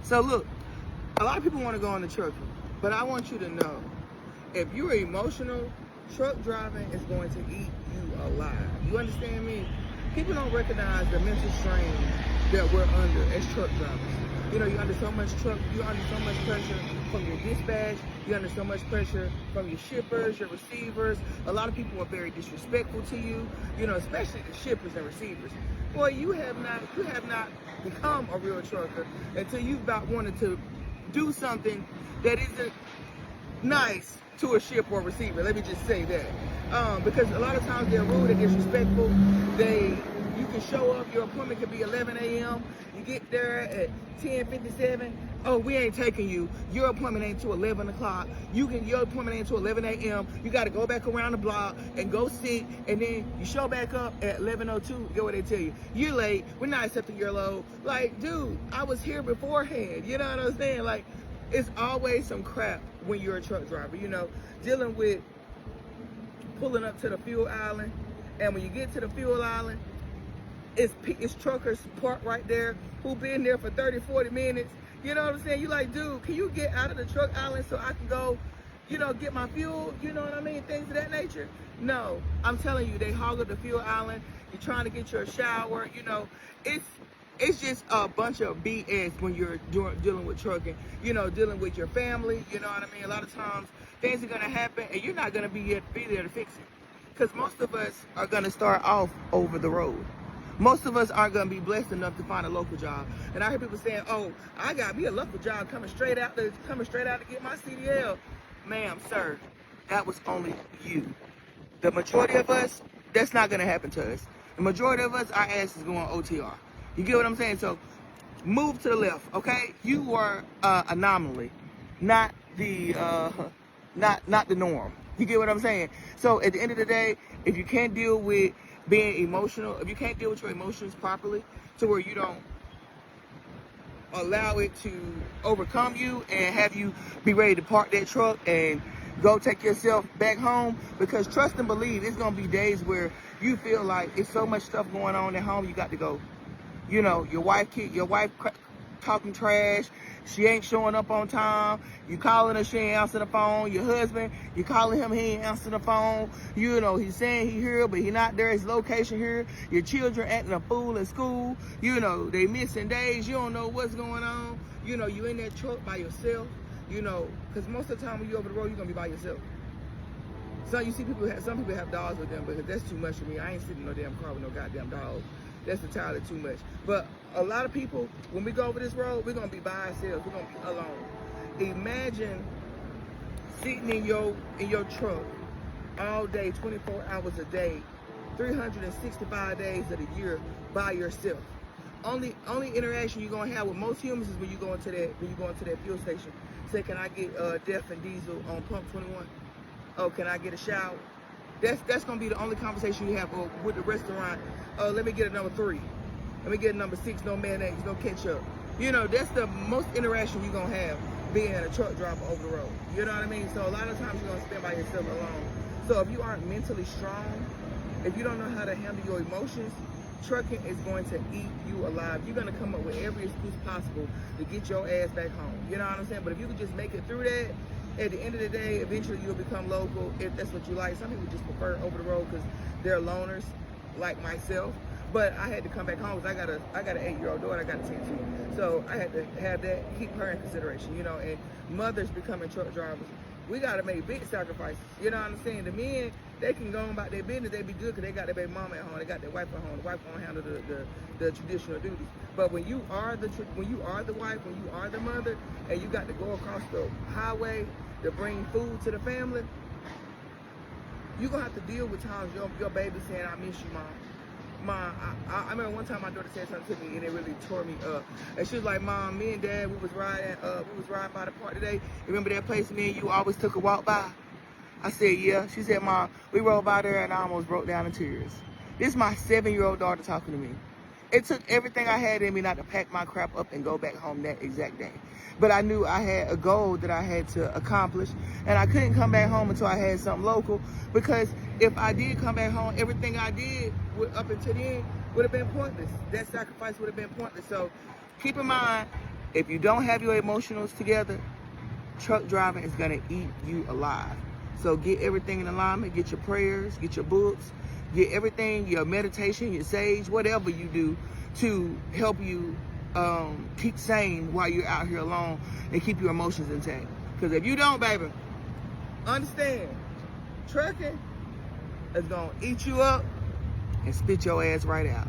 So look, a lot of people want to go on the trucking, but I want you to know, if you're emotional, truck driving is going to eat you alive. You understand me? People don't recognize the mental strain that we're under as truck drivers. You know, you're under so much pressure from your dispatch, you're under so much pressure from your shippers, your receivers. A lot of people are very disrespectful to you, you know, especially the shippers and receivers. Boy, you have not become a real trucker until you've about wanted to do something that isn't nice to a ship or receiver. Let me just say that. Because a lot of times they're rude and disrespectful. You can show up, your appointment could be 11 a.m. You get there at 10:57. Oh, we ain't taking you. Your appointment ain't till 11 o'clock. Your appointment ain't till 11 a.m. You got to go back around the block and go sit, and then you show back up at 11:02. Get what they tell you. You're late. We're not accepting your load. Like, dude, I was here beforehand. You know what I'm saying? Like, it's always some crap when you're a truck driver. You know, dealing with pulling up to the fuel island, and when you get to the fuel island, it's truckers parked right there who been there for 30, 40 minutes. You know what I'm saying? You like, dude, can you get out of the truck island so I can go, you know, get my fuel? You know what I mean? Things of that nature. No, I'm telling you, they hog up the fuel island. You're trying to get your shower. You know, it's just a bunch of BS when you're dealing with trucking. You know, dealing with your family. You know what I mean? A lot of times things are gonna happen, and you're not gonna be there to fix it. Because most of us are gonna start off over the road. Most of us aren't going to be blessed enough to find a local job. And I hear people saying, oh, I got me a local job coming straight out to get my CDL. Ma'am, sir, that was only you. The majority of us, that's not going to happen to us. The majority of us, our ass is going OTR. You get what I'm saying? So move to the left, okay? You are anomaly, not the not the norm. You get what I'm saying? So at the end of the day, if you can't deal with being emotional, if you can't deal with your emotions properly to where you don't allow it to overcome you and have you be ready to park that truck and go take yourself back home, because trust and believe, it's going to be days where you feel like it's so much stuff going on at home, you got to go. You know, your wife talking trash, she ain't showing up on time, you calling her, she ain't answering the phone. Your husband, you calling him, he ain't answering the phone. You know, he's saying he here, but he not there, his location here. Your children acting a fool in school, you know, they missing days, you don't know what's going on. You know, you in that truck by yourself, you know, because most of the time when you over the road, you're gonna be by yourself. So you see some people have dogs with them, but that's too much for me. I ain't sitting in no damn car with no goddamn dog. That's entirely too much. But a lot of people, when we go over this road, we're gonna be by ourselves. We're gonna be alone. Imagine sitting in your truck all day, 24 hours a day, 365 days of the year by yourself. Only interaction you're gonna have with most humans is when you go into that fuel station. Say, can I get DEF and diesel on pump 21? Oh, can I get a shower? That's gonna be the only conversation you have with the restaurant. Oh, let me get a number 3. Let me get a number 6, no mayonnaise, no ketchup. You know, that's the most interaction you're gonna have being a truck driver over the road. You know what I mean? So a lot of times you're gonna spend by yourself alone. So if you aren't mentally strong, if you don't know how to handle your emotions, trucking is going to eat you alive. You're gonna come up with every excuse possible to get your ass back home. You know what I'm saying? But if you can just make it through that, at the end of the day, eventually you'll become local if that's what you like. Some people just prefer over the road because they're loners, like myself. But I had to come back home because I got an 8-year-old daughter, I got a 10-2. So I had to have that, keep her in consideration, you know. And mothers becoming truck drivers, we got to make big sacrifices. You know what I'm saying? The men, they can go on about their business, they be good because they got their baby mama at home, they got their wife at home. The wife won't handle the traditional duties. But when you are the wife, when you are the mother, and you got to go across the highway to bring food to the family, you're going to have to deal with times your baby saying, I miss you, Mom. I remember one time my daughter said something to me and it really tore me up. And she was like, Mom, me and Dad, we was riding by the park today. Remember that place me and you always took a walk by? I said, yeah. She said, Mom, we rode by there and I almost broke down in tears. This is my 7-year-old daughter talking to me. It took everything I had in me not to pack my crap up and go back home that exact day. But I knew I had a goal that I had to accomplish, and I couldn't come back home until I had something local, because if I did come back home, everything I did up until then would have been pointless. That sacrifice would have been pointless. So keep in mind, If you don't have your emotionals together, truck driving is gonna eat you alive. So get everything in alignment, get your prayers, get your books, get everything, your meditation, your sage, whatever you do to help you keep sane while you're out here alone and keep your emotions intact. Because if you don't, baby, understand, trucking is gonna eat you up and spit your ass right out.